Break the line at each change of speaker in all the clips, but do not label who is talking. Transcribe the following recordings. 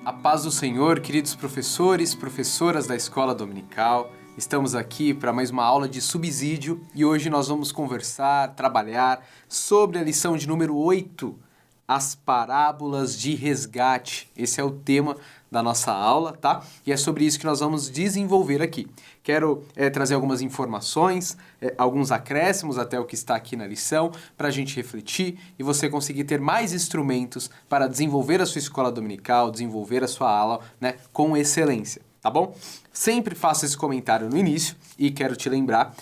A paz do Senhor, queridos professores, professoras da Escola Dominical. Estamos aqui para mais uma aula de subsídio e hoje nós vamos conversar, trabalhar sobre a lição de número 8, as parábolas de resgate. Esse é o tema da nossa aula, tá? E é sobre isso que nós vamos desenvolver aqui. Quero trazer algumas informações, alguns acréscimos até o que está aqui na lição, para a gente refletir e você conseguir ter mais instrumentos para desenvolver a sua escola dominical, desenvolver a sua aula, né, com excelência, tá bom? Sempre faço esse comentário no início e quero te lembrar,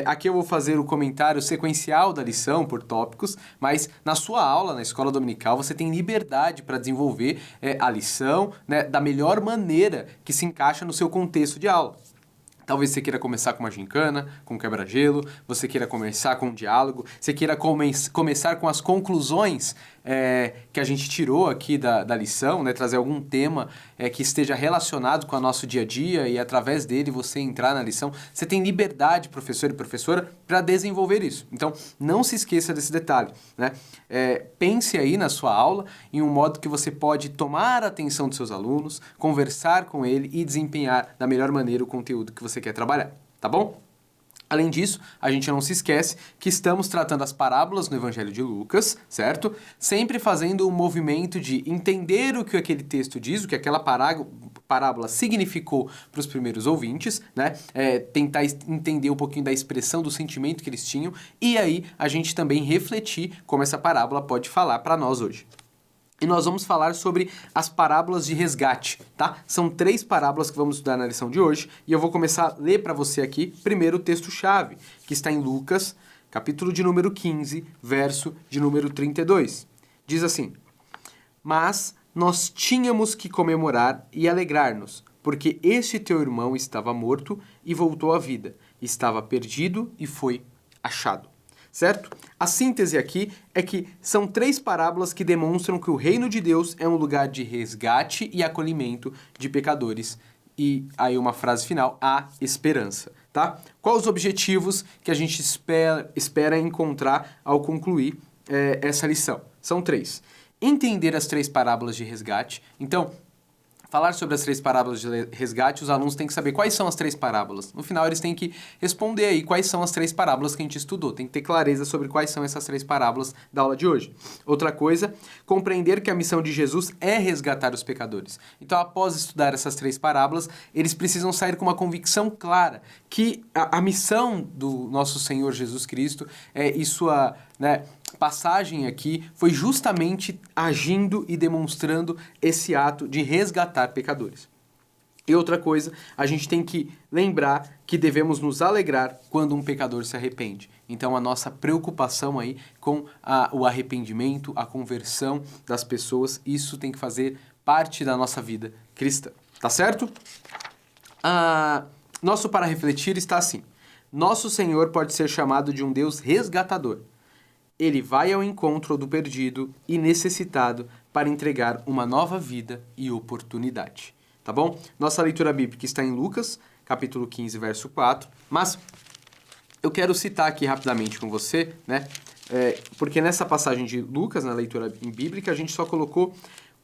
aqui eu vou fazer o comentário sequencial da lição por tópicos, mas na sua aula, na escola dominical, você tem liberdade para desenvolver a lição, né, da melhor maneira que se encaixa no seu contexto de aula. Talvez você queira começar com uma gincana, com um quebra-gelo, você queira começar com um diálogo, você queira começar com as conclusões que a gente tirou aqui da lição, né? Trazer algum tema que esteja relacionado com o nosso dia a dia e através dele você entrar na lição. Você tem liberdade, professor e professora, para desenvolver isso. Então, não se esqueça desse detalhe, né? Pense aí na sua aula em um modo que você pode tomar a atenção dos seus alunos, conversar com ele e desempenhar da melhor maneira o conteúdo que você quer trabalhar, tá bom? Além disso, a gente não se esquece que estamos tratando as parábolas no Evangelho de Lucas, certo? Sempre fazendo um movimento de entender o que aquele texto diz, o que aquela parábola significou para os primeiros ouvintes, né? Tentar entender um pouquinho da expressão, do sentimento que eles tinham, e aí a gente também refletir como essa parábola pode falar para nós hoje. E nós vamos falar sobre as parábolas de resgate, tá? São 3 parábolas que vamos estudar na lição de hoje e eu vou começar a ler para você aqui primeiro o texto-chave, que está em Lucas, capítulo de número 15, verso de número 32. Diz assim: "Mas nós tínhamos que comemorar e alegrar-nos, porque este teu irmão estava morto e voltou à vida, estava perdido e foi achado." Certo? A síntese aqui é que são 3 parábolas que demonstram que o reino de Deus é um lugar de resgate e acolhimento de pecadores. E aí uma frase final, a esperança, tá? Quais os objetivos que a gente espera encontrar ao concluir essa lição? São 3. Entender as 3 parábolas de resgate. Então, falar sobre as 3 parábolas de resgate, os alunos têm que saber quais são as 3 parábolas. No final, eles têm que responder aí quais são as 3 parábolas que a gente estudou. Tem que ter clareza sobre quais são essas 3 parábolas da aula de hoje. Outra coisa, compreender que a missão de Jesus é resgatar os pecadores. Então, após estudar essas 3 parábolas, eles precisam sair com uma convicção clara que a missão do nosso Senhor Jesus Cristo e sua, passagem aqui foi justamente agindo e demonstrando esse ato de resgatar pecadores. E outra coisa, a gente tem que lembrar que devemos nos alegrar quando um pecador se arrepende. Então a nossa preocupação aí com o arrependimento, a conversão das pessoas, isso tem que fazer parte da nossa vida cristã. Tá certo? Nosso para refletir está assim: nosso Senhor pode ser chamado de um Deus resgatador. Ele vai ao encontro do perdido e necessitado para entregar uma nova vida e oportunidade. Tá bom? Nossa leitura bíblica está em Lucas, capítulo 15, verso 4. Mas eu quero citar aqui rapidamente com você, né? Porque nessa passagem de Lucas, na leitura bíblica, a gente só colocou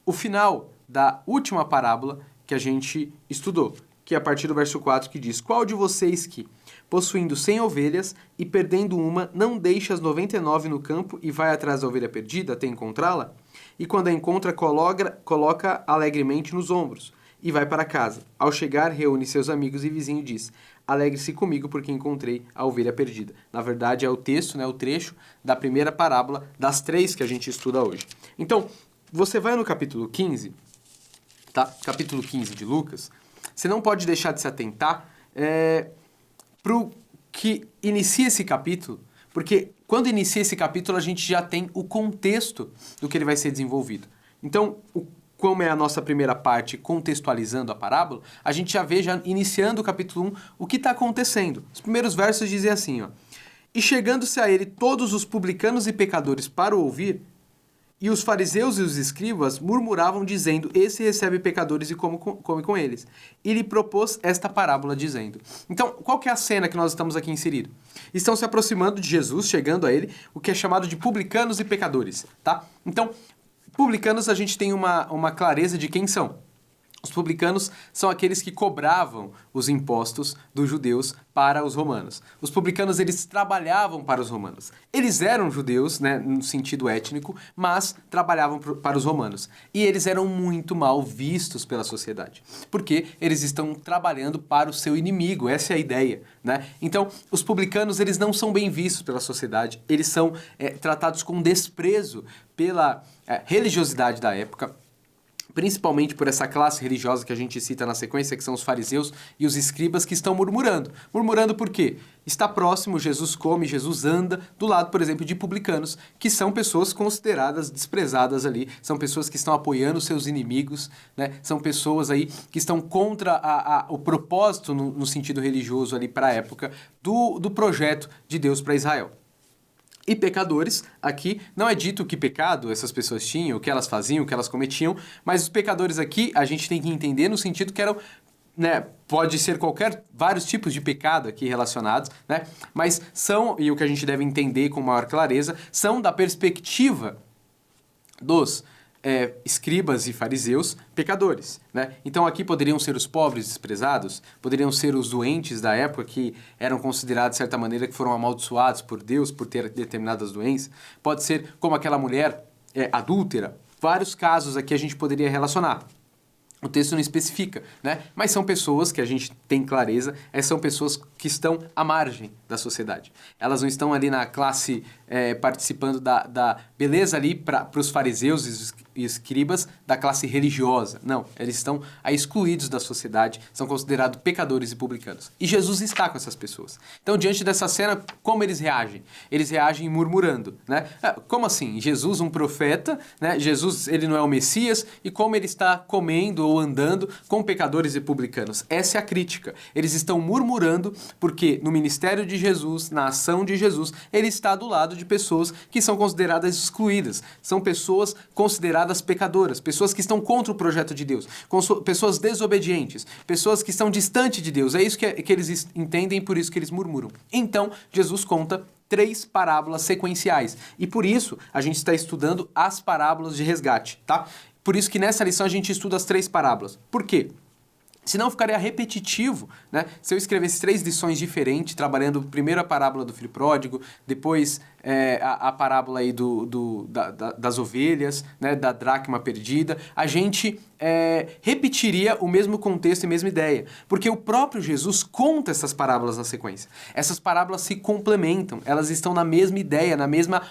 o final da última parábola que a gente estudou, que é a partir do verso 4, que diz: "Qual de vocês que, possuindo 100 ovelhas e perdendo uma, não deixa as 99 no campo e vai atrás da ovelha perdida até encontrá-la? E quando a encontra, coloca alegremente nos ombros e vai para casa. Ao chegar, reúne seus amigos e vizinhos e diz: alegre-se comigo porque encontrei a ovelha perdida." Na verdade, é o texto, o trecho da primeira parábola das 3 que a gente estuda hoje. Então, você vai no capítulo 15, tá? Capítulo 15 de Lucas, você não pode deixar de se atentar para o que inicia esse capítulo, porque quando inicia esse capítulo a gente já tem o contexto do que ele vai ser desenvolvido. Então, como é a nossa primeira parte contextualizando a parábola, a gente já vê, já iniciando o capítulo 1, o que está acontecendo. Os primeiros versos dizem assim, ó: "E chegando-se a ele todos os publicanos e pecadores para o ouvir, e os fariseus e os escribas murmuravam, dizendo: esse recebe pecadores e come com eles. E lhe propôs esta parábola, dizendo." Então, qual que é a cena que nós estamos aqui inseridos? Estão se aproximando de Jesus, chegando a ele, o que é chamado de publicanos e pecadores, tá? Então, publicanos a gente tem uma clareza de quem são. Os publicanos são aqueles que cobravam os impostos dos judeus para os romanos. Os publicanos, eles trabalhavam para os romanos. Eles eram judeus, né, no sentido étnico, mas trabalhavam para os romanos. E eles eram muito mal vistos pela sociedade, porque eles estão trabalhando para o seu inimigo, essa é a ideia, né? Então, os publicanos, eles não são bem vistos pela sociedade, eles são tratados com desprezo pela religiosidade da época, principalmente por essa classe religiosa que a gente cita na sequência, que são os fariseus e os escribas, que estão murmurando. Murmurando por quê? Está próximo, Jesus come, Jesus anda, do lado, por exemplo, de publicanos, que são pessoas consideradas desprezadas ali, são pessoas que estão apoiando seus inimigos, né? São pessoas aí que estão contra o propósito, no sentido religioso ali para a época, do projeto de Deus para Israel. E pecadores, aqui não é dito que pecado essas pessoas tinham, o que elas faziam, o que elas cometiam, mas os pecadores aqui a gente tem que entender no sentido que eram, né, pode ser vários tipos de pecado aqui relacionados, né, mas são, e o que a gente deve entender com maior clareza, são da perspectiva dos escribas e fariseus pecadores, né? Então aqui poderiam ser os pobres desprezados, poderiam ser os doentes da época que eram considerados de certa maneira que foram amaldiçoados por Deus por ter determinadas doenças, pode ser como aquela mulher adúltera, vários casos aqui a gente poderia relacionar. O texto não especifica, né? Mas são pessoas que a gente tem clareza, são pessoas que estão à margem da sociedade. Elas não estão ali na classe participando da beleza ali para os fariseus e escribas da classe religiosa. Não, eles estão excluídos da sociedade, são considerados pecadores e publicanos. E Jesus está com essas pessoas. Então, diante dessa cena, como eles reagem? Eles reagem murmurando, né? Como assim? Jesus, um profeta, né? Jesus, ele não é o Messias, e como ele está comendo ou andando com pecadores e publicanos? Essa é a crítica. Eles estão murmurando porque no ministério de Jesus, na ação de Jesus, ele está do lado de pessoas que são consideradas excluídas. São pessoas consideradas pecadoras, pessoas que estão contra o projeto de Deus, pessoas desobedientes, pessoas que estão distantes de Deus. É isso que eles entendem, por isso que eles murmuram. Então, Jesus conta 3 parábolas sequenciais. E por isso, a gente está estudando as parábolas de resgate, tá? Por isso que nessa lição a gente estuda as 3 parábolas. Por quê? Senão ficaria repetitivo, né? Se eu escrevesse 3 lições diferentes, trabalhando primeiro a parábola do filho pródigo, depois a parábola aí das ovelhas, né? Da dracma perdida, a gente repetiria o mesmo contexto e a mesma ideia. Porque o próprio Jesus conta essas parábolas na sequência. Essas parábolas se complementam, elas estão na mesma ideia, na mesma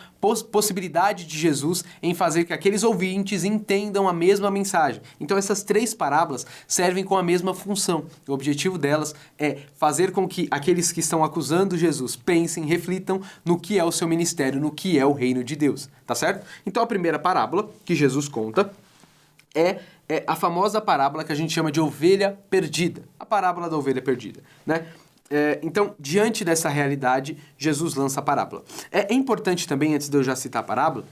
possibilidade de Jesus em fazer que aqueles ouvintes entendam a mesma mensagem. Então essas 3 parábolas servem com a mesma função. O objetivo delas é fazer com que aqueles que estão acusando Jesus pensem, reflitam no que é o seu ministério, no que é o reino de Deus, tá certo? Então a primeira parábola que Jesus conta é a famosa parábola que a gente chama de ovelha perdida, a parábola da ovelha perdida, né? Então, diante dessa realidade, Jesus lança a parábola. É importante também, antes de eu já citar a parábola,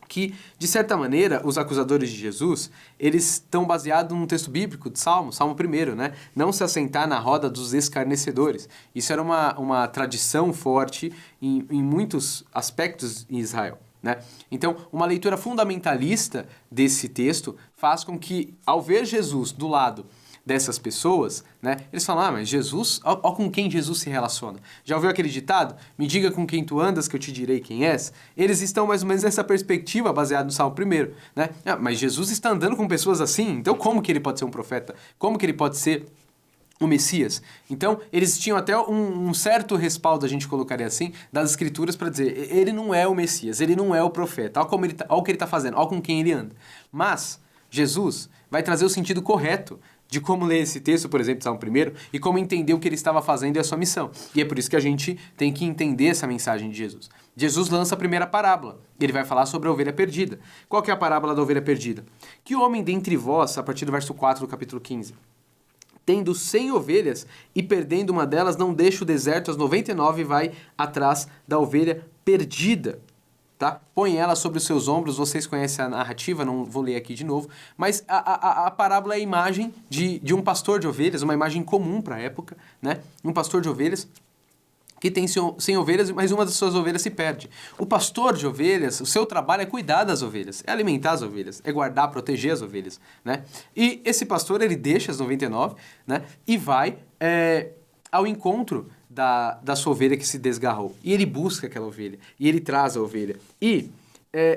que, de certa maneira, os acusadores de Jesus, eles estão baseados num texto bíblico de Salmo 1, né? Não se assentar na roda dos escarnecedores. Isso era uma tradição forte em muitos aspectos em Israel, né? Então, uma leitura fundamentalista desse texto faz com que, ao ver Jesus do lado dessas pessoas, né, eles falam, mas Jesus, ó com quem Jesus se relaciona. Já ouviu aquele ditado? Me diga com quem tu andas que eu te direi quem és. Eles estão mais ou menos nessa perspectiva baseada no Salmo 1, né? Mas Jesus está andando com pessoas assim, então como que ele pode ser um profeta? Como que ele pode ser o Messias? Então, eles tinham até um certo respaldo, a gente colocaria assim, das escrituras para dizer, ele não é o Messias, ele não é o profeta, olha o que ele está fazendo, olha com quem ele anda. Mas, Jesus vai trazer o sentido correto de como ler esse texto, por exemplo, Salmo 1, e como entender o que ele estava fazendo e a sua missão. E é por isso que a gente tem que entender essa mensagem de Jesus. Jesus lança a primeira parábola. Ele vai falar sobre a ovelha perdida. Qual que é a parábola da ovelha perdida? Que homem dentre vós, a partir do verso 4 do capítulo 15, tendo 100 ovelhas e perdendo uma delas, não deixa o deserto, as 99 e vai atrás da ovelha perdida. Tá? Põe ela sobre os seus ombros, vocês conhecem a narrativa, não vou ler aqui de novo, mas a parábola é a imagem de um pastor de ovelhas, uma imagem comum para a época, né? Um pastor de ovelhas que tem 100 ovelhas, mas uma das suas ovelhas se perde. O pastor de ovelhas, o seu trabalho é cuidar das ovelhas, é alimentar as ovelhas, é guardar, proteger as ovelhas, né? E esse pastor, ele deixa as 99, né? E vai ao encontro da sua ovelha que se desgarrou. E ele busca aquela ovelha, e ele traz a ovelha. E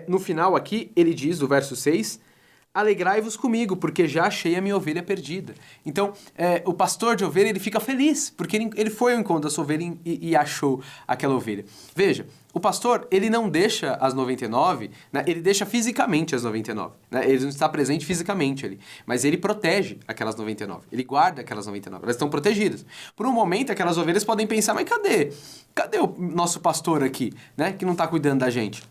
no final aqui, ele diz, no verso 6... alegrai-vos comigo, porque já achei a minha ovelha perdida. Então, o pastor de ovelha, ele fica feliz, porque ele foi ao encontro da sua ovelha e achou aquela ovelha. Veja, o pastor, ele não deixa as 99, né, ele deixa fisicamente as 99. Né, ele não está presente fisicamente ali, mas ele protege aquelas 99. Ele guarda aquelas 99, elas estão protegidas. Por um momento, aquelas ovelhas podem pensar, mas cadê? Cadê o nosso pastor aqui, né, que não está cuidando da gente?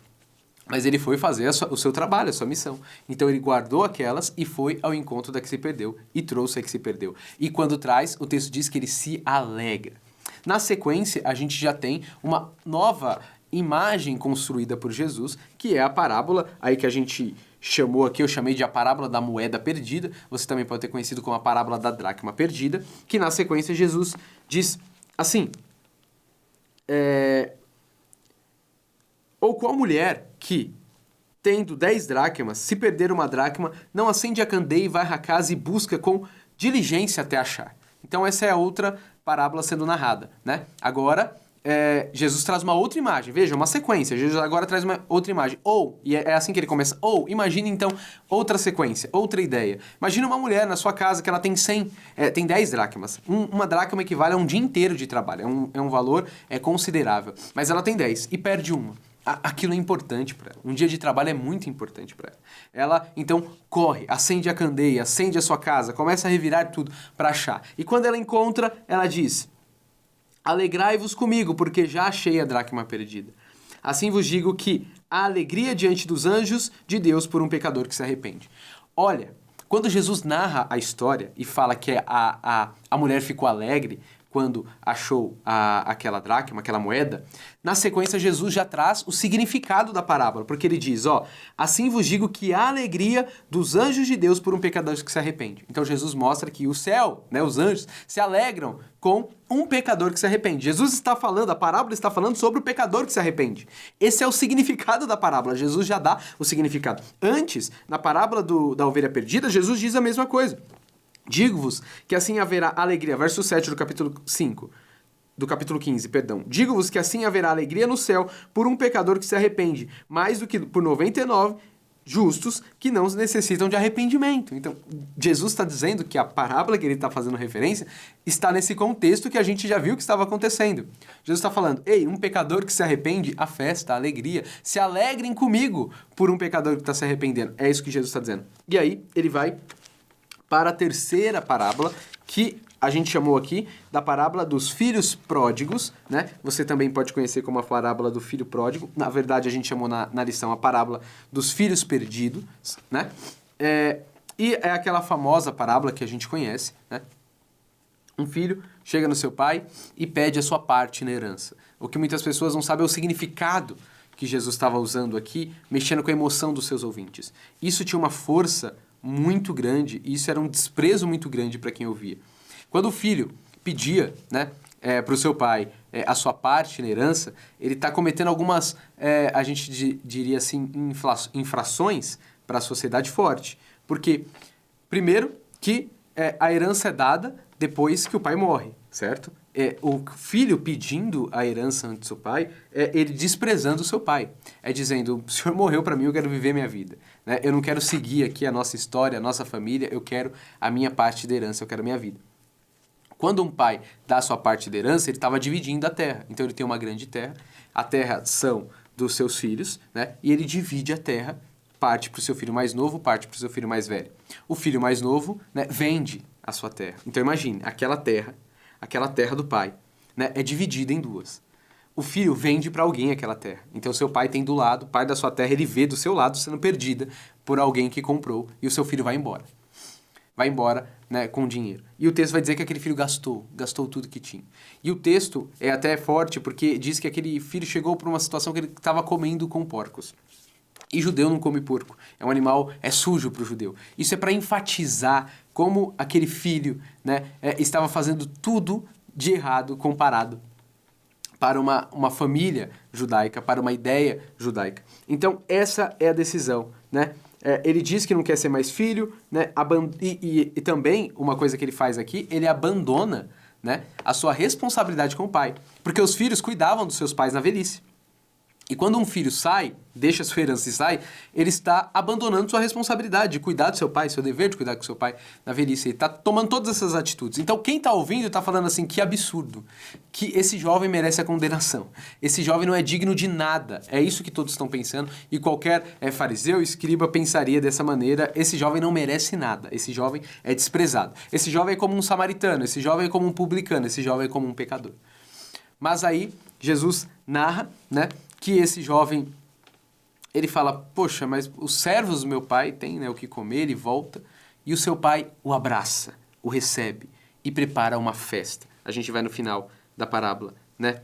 Mas ele foi fazer o seu trabalho, a sua missão. Então ele guardou aquelas e foi ao encontro da que se perdeu e trouxe a que se perdeu. E quando traz, o texto diz que ele se alegra. Na sequência, a gente já tem uma nova imagem construída por Jesus, que é a parábola aí que a gente chamou aqui, eu chamei de a parábola da moeda perdida, você também pode ter conhecido como a parábola da dracma perdida, que na sequência Jesus diz assim... Ou qual mulher que, tendo 10 dracmas, se perder uma dracma, não acende a candeia e vai à casa e busca com diligência até achar. Então essa é a outra parábola sendo narrada, né? Agora, Jesus traz uma outra imagem. Veja, uma sequência. Jesus agora traz uma outra imagem. Ou, e é assim que ele começa, ou, imagine então outra sequência, outra ideia. Imagina uma mulher na sua casa que ela tem 10 dracmas. Uma dracma equivale a um dia inteiro de trabalho. É um valor considerável. Mas ela tem 10 e perde uma. Aquilo é importante para ela. Um dia de trabalho é muito importante para ela. Ela, então, corre, acende a candeia, acende a sua casa, começa a revirar tudo para achar. E quando ela encontra, ela diz: alegrai-vos comigo, porque já achei a dracma perdida. Assim vos digo que a alegria diante dos anjos de Deus por um pecador que se arrepende. Olha, quando Jesus narra a história e fala que a mulher ficou alegre quando achou aquela dracma, aquela moeda, na sequência Jesus já traz o significado da parábola, porque ele diz, assim vos digo que há alegria dos anjos de Deus por um pecador que se arrepende. Então Jesus mostra que o céu, né, os anjos, se alegram com um pecador que se arrepende. Jesus está falando, a parábola está falando sobre o pecador que se arrepende. Esse é o significado da parábola, Jesus já dá o significado. Antes, na parábola da ovelha perdida, Jesus diz a mesma coisa. Digo-vos que assim haverá alegria, verso 7 do capítulo 5, do capítulo 15, perdão. Digo-vos que assim haverá alegria no céu por um pecador que se arrepende, mais do que por 99 justos que não necessitam de arrependimento. Então, Jesus está dizendo que a parábola que ele está fazendo referência está nesse contexto que a gente já viu que estava acontecendo. Jesus está falando, ei, um pecador que se arrepende, a festa, a alegria, se alegrem comigo por um pecador que está se arrependendo. É isso que Jesus está dizendo. E aí, ele vai para a terceira parábola, que a gente chamou aqui da parábola dos filhos pródigos, né? Você também pode conhecer como a parábola do filho pródigo. Na verdade, a gente chamou na lição a parábola dos filhos perdidos, né? E é aquela famosa parábola que a gente conhece, né? Um filho chega no seu pai e pede a sua parte na herança. O que muitas pessoas não sabem é o significado que Jesus estava usando aqui, mexendo com a emoção dos seus ouvintes. Isso tinha uma força muito grande, e isso era um desprezo muito grande para quem ouvia. Quando o filho pedia, né, para o seu pai a sua parte na herança, ele está cometendo algumas, a gente diria assim, infrações para a sociedade forte. Porque, primeiro, que a herança é dada depois que o pai morre, certo? O filho pedindo a herança antes do pai, ele desprezando o seu pai. É dizendo, o senhor morreu para mim, eu quero viver minha vida. Né? Eu não quero seguir aqui a nossa história, a nossa família, eu quero a minha parte da herança, eu quero a minha vida. Quando um pai dá a sua parte da herança, ele estava dividindo a terra. Então ele tem uma grande terra, a terra são dos seus filhos, né? E ele divide a terra, parte para o seu filho mais novo, parte para o seu filho mais velho. O filho mais novo, né, vende a sua terra. Então imagine, aquela terra do pai, né, é dividida em duas. O filho vende para alguém aquela terra. Então seu pai tem do lado, parte da sua terra, ele vê do seu lado sendo perdida por alguém que comprou e o seu filho vai embora. Vai embora, né, com dinheiro. E o texto vai dizer que aquele filho gastou tudo que tinha. E o texto é até forte porque diz que aquele filho chegou para uma situação que ele estava comendo com porcos. E judeu não come porco. É um animal, é sujo para o judeu. Isso é para enfatizar como aquele filho, né, estava fazendo tudo de errado comparado para uma família judaica, para uma ideia judaica. Então, essa é a decisão, né? Ele diz que não quer ser mais filho, né? E também, uma coisa que ele faz aqui, ele abandona, né, a sua responsabilidade com o pai. Porque os filhos cuidavam dos seus pais na velhice. E quando um filho sai, deixa sua herança e sai, ele está abandonando sua responsabilidade de cuidar do seu pai, seu dever de cuidar do seu pai na velhice. Ele está tomando todas essas atitudes. Então, quem está ouvindo está falando assim, que absurdo, que esse jovem merece a condenação. Esse jovem não é digno de nada. É isso que todos estão pensando. E qualquer fariseu, escriba, pensaria dessa maneira. Esse jovem não merece nada. Esse jovem é desprezado. Esse jovem é como um samaritano. Esse jovem é como um publicano. Esse jovem é como um pecador. Mas aí, Jesus narra, né, que esse jovem, ele fala, poxa, mas os servos do meu pai têm, né, o que comer, ele volta, e o seu pai o abraça, o recebe e prepara uma festa. A gente vai no final da parábola, né,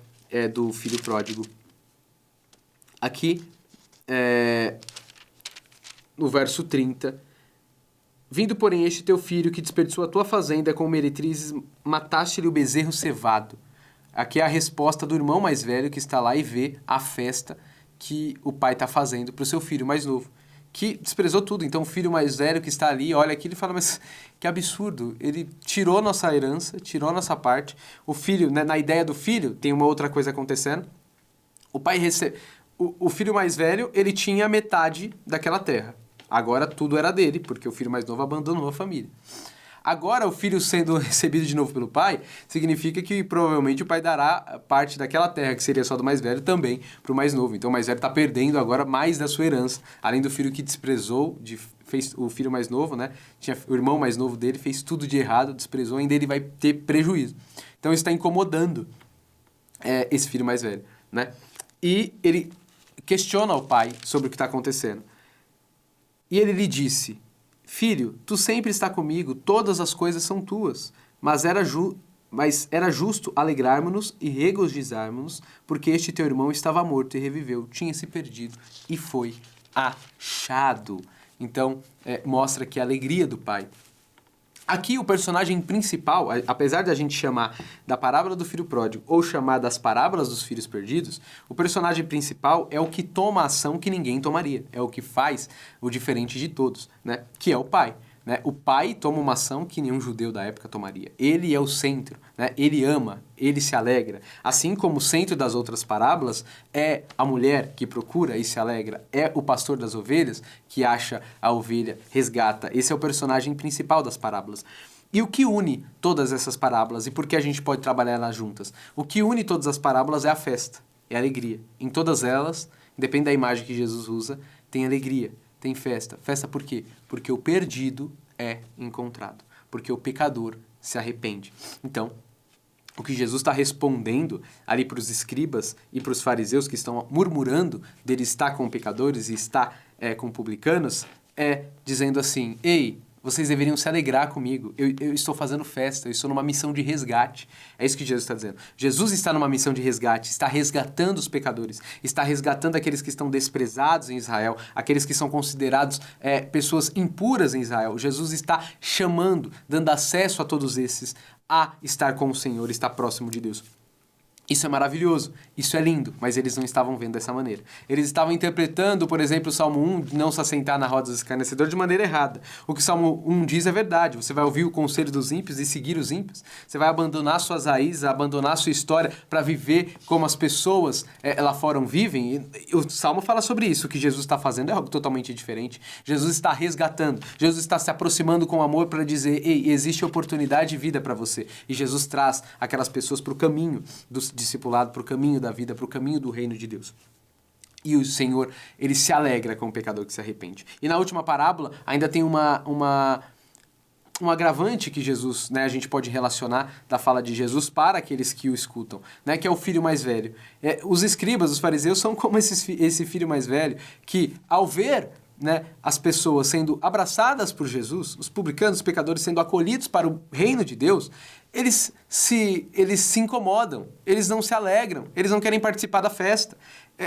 do filho pródigo. Aqui, no verso 30, vindo, porém, este teu filho que desperdiçou a tua fazenda com meretrizes, mataste-lhe o bezerro cevado. Aqui é a resposta do irmão mais velho que está lá e vê a festa que o pai está fazendo para o seu filho mais novo, que desprezou tudo. Então o filho mais velho que está ali olha aquilo e fala, mas que absurdo, ele tirou nossa herança, tirou nossa parte. O filho, né, na ideia do filho, tem uma outra coisa acontecendo. O pai o filho mais velho, ele tinha metade daquela terra. Agora tudo era dele, porque o filho mais novo abandonou a família. Agora, o filho sendo recebido de novo pelo pai, significa que provavelmente o pai dará parte daquela terra, que seria só do mais velho, também para o mais novo. Então, o mais velho está perdendo agora mais da sua herança. Além do filho que desprezou, fez o filho mais novo, né? O irmão mais novo dele fez tudo de errado, desprezou, ainda ele vai ter prejuízo. Então, isso está incomodando esse filho mais velho, né? E ele questiona o pai sobre o que está acontecendo. E ele lhe disse... Filho, tu sempre está comigo, todas as coisas são tuas, mas era justo alegrarmos-nos e regozijarmos-nos, porque este teu irmão estava morto e reviveu, tinha se perdido e foi achado. Então, mostra que a alegria do pai. Aqui o personagem principal, apesar de a gente chamar da parábola do filho pródigo ou chamar das parábolas dos filhos perdidos, o personagem principal é o que toma a ação que ninguém tomaria, é o que faz o diferente de todos, né? Que é o pai. Né? O pai toma uma ação que nenhum judeu da época tomaria. Ele é o centro, né? Ele ama, ele se alegra. Assim como o centro das outras parábolas é a mulher que procura e se alegra, é o pastor das ovelhas que acha a ovelha, resgata. Esse é o personagem principal das parábolas. E o que une todas essas parábolas e por que a gente pode trabalhar elas juntas? O que une todas as parábolas é a festa, é a alegria. Em todas elas, independente da imagem que Jesus usa, tem alegria. Tem festa. Festa por quê? Porque o perdido é encontrado. Porque o pecador se arrepende. Então, o que Jesus está respondendo ali para os escribas e para os fariseus que estão murmurando dele estar com pecadores e estar com publicanos, é dizendo assim, ei, vocês deveriam se alegrar comigo. Eu estou fazendo festa, eu estou numa missão de resgate. É isso que Jesus está dizendo. Jesus está numa missão de resgate, está resgatando os pecadores, está resgatando aqueles que estão desprezados em Israel, aqueles que são considerados pessoas impuras em Israel. Jesus está chamando, dando acesso a todos esses a estar com o Senhor, estar próximo de Deus. Isso é maravilhoso, isso é lindo, mas eles não estavam vendo dessa maneira. Eles estavam interpretando, por exemplo, o Salmo 1, de não se assentar na roda dos escarnecedores, de maneira errada. O que o Salmo 1 diz é verdade. Você vai ouvir o conselho dos ímpios e seguir os ímpios. Você vai abandonar suas raízes, abandonar sua história para viver como as pessoas lá fora vivem. E o Salmo fala sobre isso. O que Jesus está fazendo é algo totalmente diferente. Jesus está resgatando. Jesus está se aproximando com amor para dizer, ei, existe oportunidade de vida para você. E Jesus traz aquelas pessoas para o caminho do discipulado, para o caminho da vida, para o caminho do reino de Deus. E o Senhor, ele se alegra com o pecador que se arrepende. E na última parábola, ainda tem um agravante que Jesus, né, a gente pode relacionar da fala de Jesus para aqueles que o escutam, né, que é o filho mais velho. Os escribas, os fariseus, são como esse filho mais velho que, ao ver, né, as pessoas sendo abraçadas por Jesus, os publicanos, os pecadores sendo acolhidos para o reino de Deus, eles se incomodam, eles não se alegram, eles não querem participar da festa.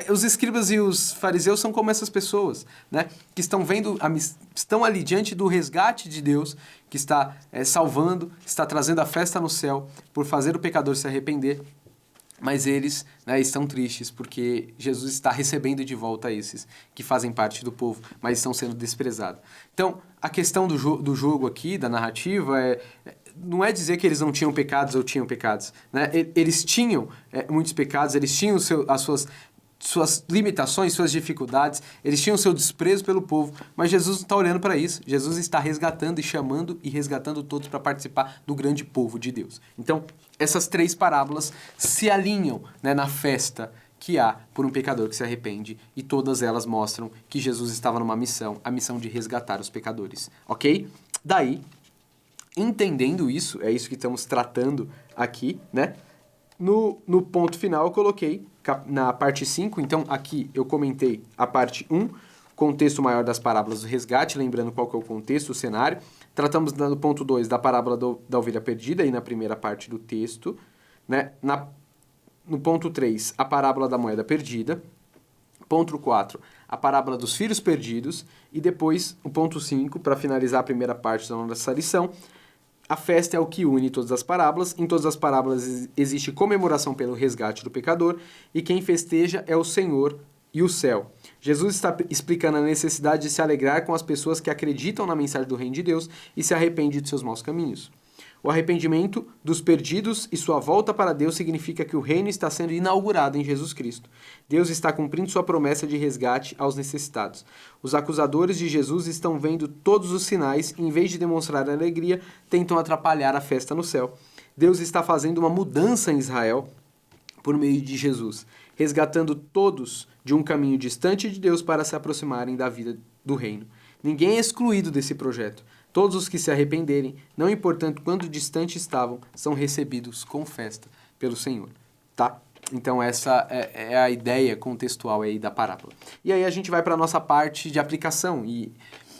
Os escribas e os fariseus são como essas pessoas, né, que estão ali diante do resgate de Deus, que está salvando, está trazendo a festa no céu, por fazer o pecador se arrepender. mas eles, né, estão tristes porque Jesus está recebendo de volta esses que fazem parte do povo, mas estão sendo desprezados. Então, a questão do jogo aqui, da narrativa, não é dizer que eles não tinham pecados ou tinham pecados. Né? Eles tinham muitos pecados, eles tinham as suas limitações, suas dificuldades, eles tinham seu desprezo pelo povo, mas Jesus não está olhando para isso. Jesus está resgatando e chamando e resgatando todos para participar do grande povo de Deus. Então, essas 3 parábolas se alinham, né, na festa que há por um pecador que se arrepende, e todas elas mostram que Jesus estava numa missão, a missão de resgatar os pecadores, ok? Daí, entendendo isso, é isso que estamos tratando aqui, né? No ponto final eu coloquei na parte 5, então aqui eu comentei a parte 1, contexto maior das parábolas do resgate, lembrando qual que é o contexto, o cenário. Tratamos no ponto 2 da parábola da ovelha perdida, aí na primeira parte do texto. Né? No ponto 3, a parábola da moeda perdida. Ponto 4, a parábola dos filhos perdidos. E depois, o ponto 5, para finalizar a primeira parte da nossa lição, a festa é o que une todas as parábolas. Em todas as parábolas existe comemoração pelo resgate do pecador, e quem festeja é o Senhor e o céu. Jesus está explicando a necessidade de se alegrar com as pessoas que acreditam na mensagem do Reino de Deus e se arrependem de seus maus caminhos. O arrependimento dos perdidos e sua volta para Deus significa que o reino está sendo inaugurado em Jesus Cristo. Deus está cumprindo sua promessa de resgate aos necessitados. Os acusadores de Jesus estão vendo todos os sinais e, em vez de demonstrar alegria, tentam atrapalhar a festa no céu. Deus está fazendo uma mudança em Israel por meio de Jesus, resgatando todos de um caminho distante de Deus para se aproximarem da vida do reino. Ninguém é excluído desse projeto. Todos os que se arrependerem, não importando quanto distante estavam, são recebidos com festa pelo Senhor. Tá? Então essa é a ideia contextual aí da parábola. E aí a gente vai para a nossa parte de aplicação. E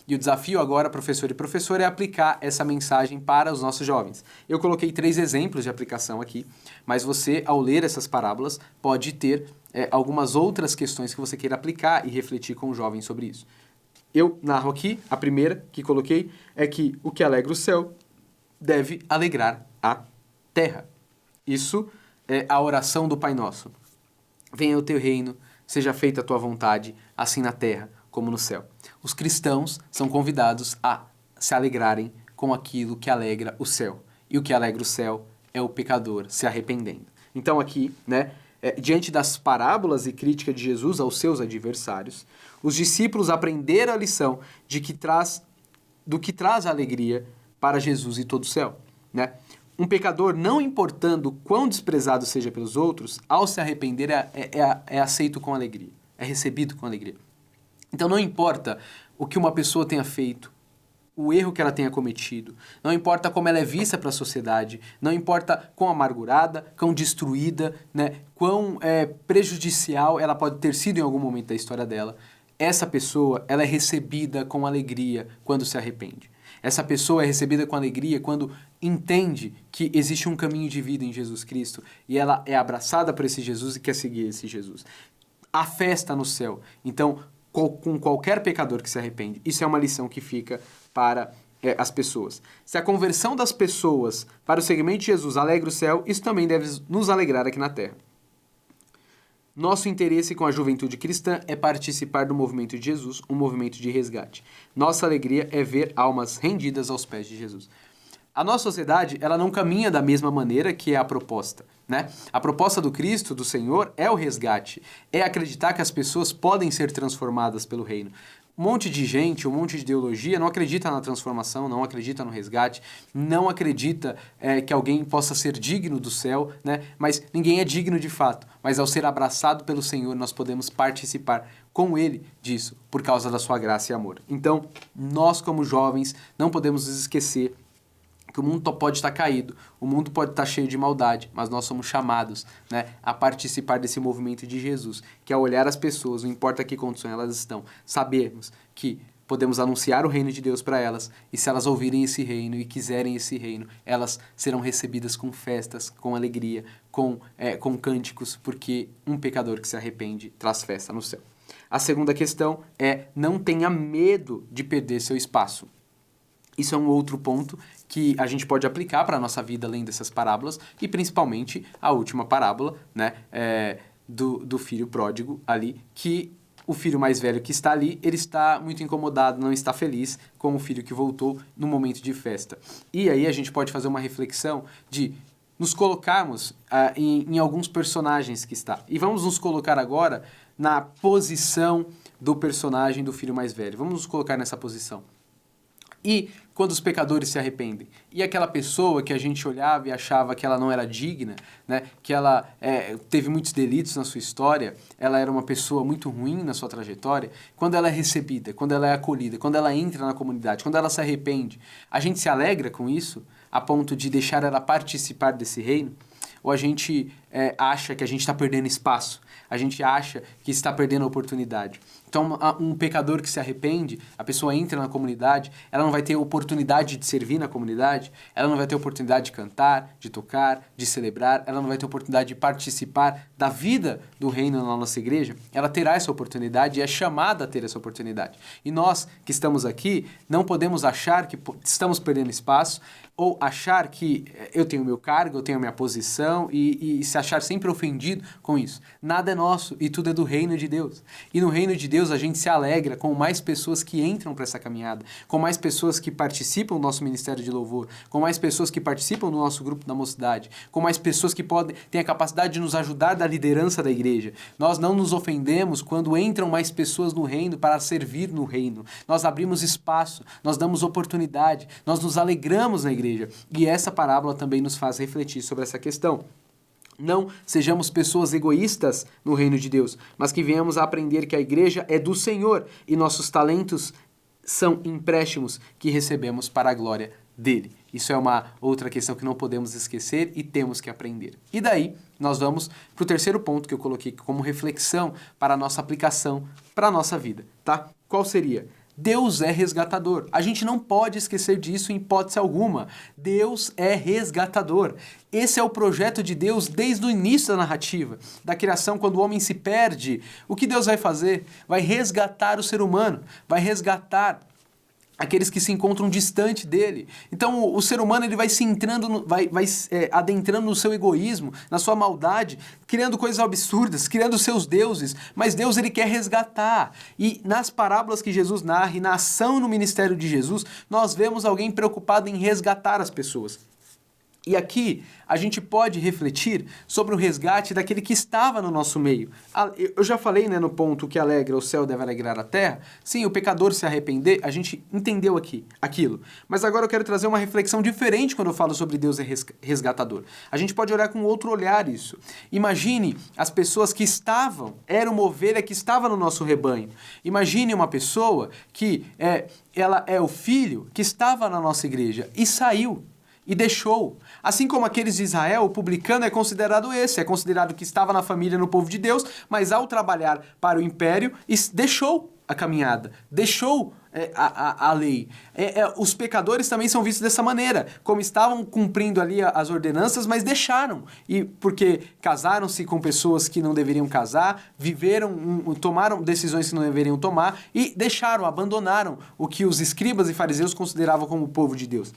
o desafio agora, professor e professora, é aplicar essa mensagem para os nossos jovens. Eu coloquei 3 exemplos de aplicação aqui, mas você, ao ler essas parábolas, pode ter algumas outras questões que você queira aplicar e refletir com os jovens sobre isso. Eu narro aqui, a primeira que coloquei é que o que alegra o céu deve alegrar a terra. Isso é a oração do Pai Nosso. Venha o teu reino, seja feita a tua vontade, assim na terra como no céu. Os cristãos são convidados a se alegrarem com aquilo que alegra o céu. E o que alegra o céu é o pecador se arrependendo. Então aqui, né, diante das parábolas e crítica de Jesus aos seus adversários, os discípulos aprenderam a lição do que traz alegria para Jesus e todo o céu. Né? Um pecador, não importando quão desprezado seja pelos outros, ao se arrepender é aceito com alegria, é recebido com alegria. Então não importa o que uma pessoa tenha feito, o erro que ela tenha cometido, não importa como ela é vista para a sociedade, não importa quão amargurada, quão destruída, né, quão prejudicial ela pode ter sido em algum momento da história dela, essa pessoa ela é recebida com alegria quando se arrepende. Essa pessoa é recebida com alegria quando entende que existe um caminho de vida em Jesus Cristo e ela é abraçada por esse Jesus e quer seguir esse Jesus. Há festa no céu. Então, com qualquer pecador que se arrepende, isso é uma lição que fica para as pessoas. Se a conversão das pessoas para o seguimento de Jesus alegra o céu, isso também deve nos alegrar aqui na terra. Nosso interesse com a juventude cristã é participar do movimento de Jesus, um movimento de resgate. Nossa alegria é ver almas rendidas aos pés de Jesus. A nossa sociedade, ela não caminha da mesma maneira que é a proposta, né? A proposta do Cristo, do Senhor, é o resgate, é acreditar que as pessoas podem ser transformadas pelo reino. Um monte de gente, um monte de ideologia não acredita na transformação, não acredita no resgate, não acredita que alguém possa ser digno do céu, né? Mas ninguém é digno de fato. Mas ao ser abraçado pelo Senhor, nós podemos participar com Ele disso, por causa da sua graça e amor. Então, nós como jovens, não podemos nos esquecer que o mundo pode estar caído, o mundo pode estar cheio de maldade, mas nós somos chamados, né, a participar desse movimento de Jesus, que ao olhar as pessoas, não importa que condição elas estão, sabermos que podemos anunciar o reino de Deus para elas, e se elas ouvirem esse reino e quiserem esse reino, elas serão recebidas com festas, com alegria, com cânticos, porque um pecador que se arrepende traz festa no céu. A segunda questão é: não tenha medo de perder seu espaço. Isso é um outro ponto que a gente pode aplicar para a nossa vida além dessas parábolas, e principalmente a última parábola, né, do filho pródigo ali, que o filho mais velho que está ali, ele está muito incomodado, não está feliz com o filho que voltou no momento de festa. E aí a gente pode fazer uma reflexão de nos colocarmos em alguns personagens que está. E vamos nos colocar agora na posição do personagem do filho mais velho. Vamos nos colocar nessa posição. E quando os pecadores se arrependem, e aquela pessoa que a gente olhava e achava que ela não era digna, né, que ela teve muitos delitos na sua história, ela era uma pessoa muito ruim na sua trajetória, quando ela é recebida, quando ela é acolhida, quando ela entra na comunidade, quando ela se arrepende, a gente se alegra com isso, a ponto de deixar ela participar desse reino? Ou a gente acha que a gente está perdendo espaço, a gente acha que está perdendo a oportunidade? Então, um pecador que se arrepende, a pessoa entra na comunidade, ela não vai ter oportunidade de servir na comunidade, ela não vai ter oportunidade de cantar, de tocar, de celebrar, ela não vai ter oportunidade de participar da vida do reino na nossa igreja. Ela terá essa oportunidade e é chamada a ter essa oportunidade. E nós que estamos aqui, não podemos achar que estamos perdendo espaço ou achar que eu tenho o meu cargo, eu tenho a minha posição e se achar sempre ofendido com isso. Nada é nosso e tudo é do reino de Deus. E no reino de Deus a gente se alegra com mais pessoas que entram para essa caminhada, com mais pessoas que participam do nosso ministério de louvor, com mais pessoas que participam do nosso grupo da mocidade, com mais pessoas que têm a capacidade de nos ajudar da liderança da igreja. Nós não nos ofendemos quando entram mais pessoas no reino para servir no reino. Nós abrimos espaço, nós damos oportunidade, nós nos alegramos na igreja. E essa parábola também nos faz refletir sobre essa questão. Não sejamos pessoas egoístas no reino de Deus, mas que venhamos a aprender que a igreja é do Senhor e nossos talentos são empréstimos que recebemos para a glória dele. Isso é uma outra questão que não podemos esquecer e temos que aprender. E daí, nós vamos para o terceiro ponto que eu coloquei como reflexão para a nossa aplicação para a nossa vida, tá? Qual seria? Deus é resgatador. A gente não pode esquecer disso em hipótese alguma. Deus é resgatador. Esse é o projeto de Deus desde o início da narrativa, da criação, quando o homem se perde. O que Deus vai fazer? Vai resgatar o ser humano, vai resgatar aqueles que se encontram distante dele. Então o ser humano ele vai se entrando, adentrando no seu egoísmo, na sua maldade, criando coisas absurdas, criando seus deuses, mas Deus ele quer resgatar. E nas parábolas que Jesus narra e na ação no ministério de Jesus, nós vemos alguém preocupado em resgatar as pessoas. E aqui a gente pode refletir sobre o resgate daquele que estava no nosso meio. Eu já falei, né, no ponto que alegra o céu deve alegrar a terra. Sim, o pecador se arrepender, a gente entendeu aquilo. Mas agora eu quero trazer uma reflexão diferente quando eu falo sobre Deus é resgatador. A gente pode olhar com outro olhar isso. Imagine as pessoas que era uma ovelha que estava no nosso rebanho. Imagine uma pessoa que ela é o filho que estava na nossa igreja e saiu. E deixou. Assim como aqueles de Israel, o publicano é considerado que estava na família, no povo de Deus, mas ao trabalhar para o império, deixou a caminhada, deixou a lei. Os pecadores também são vistos dessa maneira, como estavam cumprindo ali as ordenanças, mas deixaram. E porque casaram-se com pessoas que não deveriam casar, tomaram decisões que não deveriam tomar e deixaram, abandonaram o que os escribas e fariseus consideravam como o povo de Deus.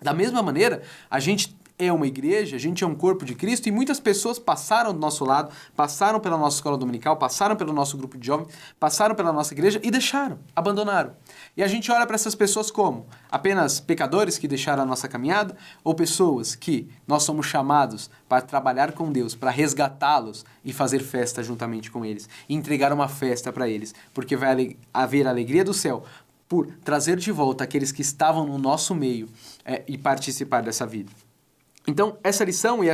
Da mesma maneira, a gente é uma igreja, a gente é um corpo de Cristo e muitas pessoas passaram do nosso lado, passaram pela nossa escola dominical, passaram pelo nosso grupo de jovens, passaram pela nossa igreja e deixaram, abandonaram. E a gente olha para essas pessoas como apenas pecadores que deixaram a nossa caminhada ou pessoas que nós somos chamados para trabalhar com Deus, para resgatá-los e fazer festa juntamente com eles, e entregar uma festa para eles, porque vai haver a alegria do céu por trazer de volta aqueles que estavam no nosso meio e participar dessa vida. Então, essa lição e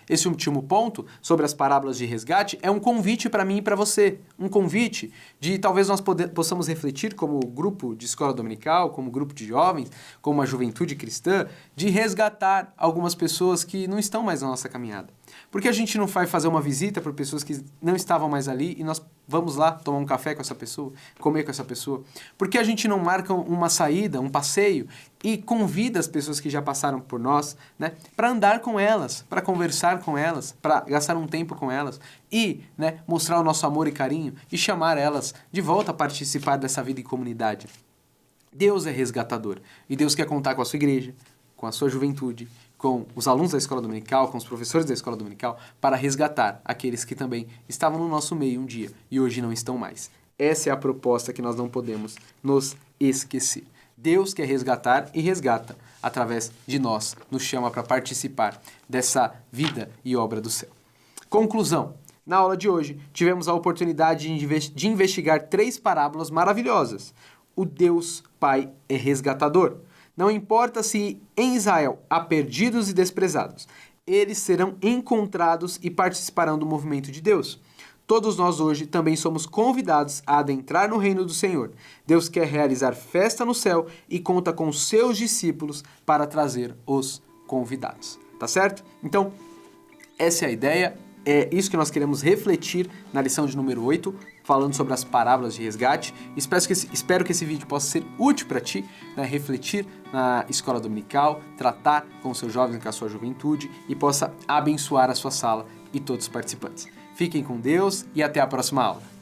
esse último ponto sobre as parábolas de resgate é um convite para mim e para você. Um convite de talvez nós possamos refletir como grupo de escola dominical, como grupo de jovens, como uma juventude cristã, de resgatar algumas pessoas que não estão mais na nossa caminhada. Por que a gente não vai fazer uma visita para pessoas que não estavam mais ali e nós vamos lá tomar um café com essa pessoa, comer com essa pessoa? Por que a gente não marca uma saída, um passeio e convida as pessoas que já passaram por nós, né, para andar com elas, para conversar com elas, para gastar um tempo com elas e, né, mostrar o nosso amor e carinho e chamar elas de volta a participar dessa vida em comunidade? Deus é resgatador e Deus quer contar com a sua igreja, com a sua juventude, com os alunos da escola dominical, com os professores da escola dominical, para resgatar aqueles que também estavam no nosso meio um dia e hoje não estão mais. Essa é a proposta que nós não podemos nos esquecer. Deus quer resgatar e resgata através de nós, nos chama para participar dessa vida e obra do céu. Conclusão. Na aula de hoje, tivemos a oportunidade de investigar 3 parábolas maravilhosas. O Deus Pai é resgatador. Não importa se em Israel há perdidos e desprezados, eles serão encontrados e participarão do movimento de Deus. Todos nós hoje também somos convidados a adentrar no reino do Senhor. Deus quer realizar festa no céu e conta com seus discípulos para trazer os convidados. Tá certo? Então, essa é a ideia. É isso que nós queremos refletir na lição de número 8, falando sobre as parábolas de resgate. Espero que esse vídeo possa ser útil para ti, né? Refletir na escola dominical, tratar com os seus jovens, com a sua juventude e possa abençoar a sua sala e todos os participantes. Fiquem com Deus e até a próxima aula.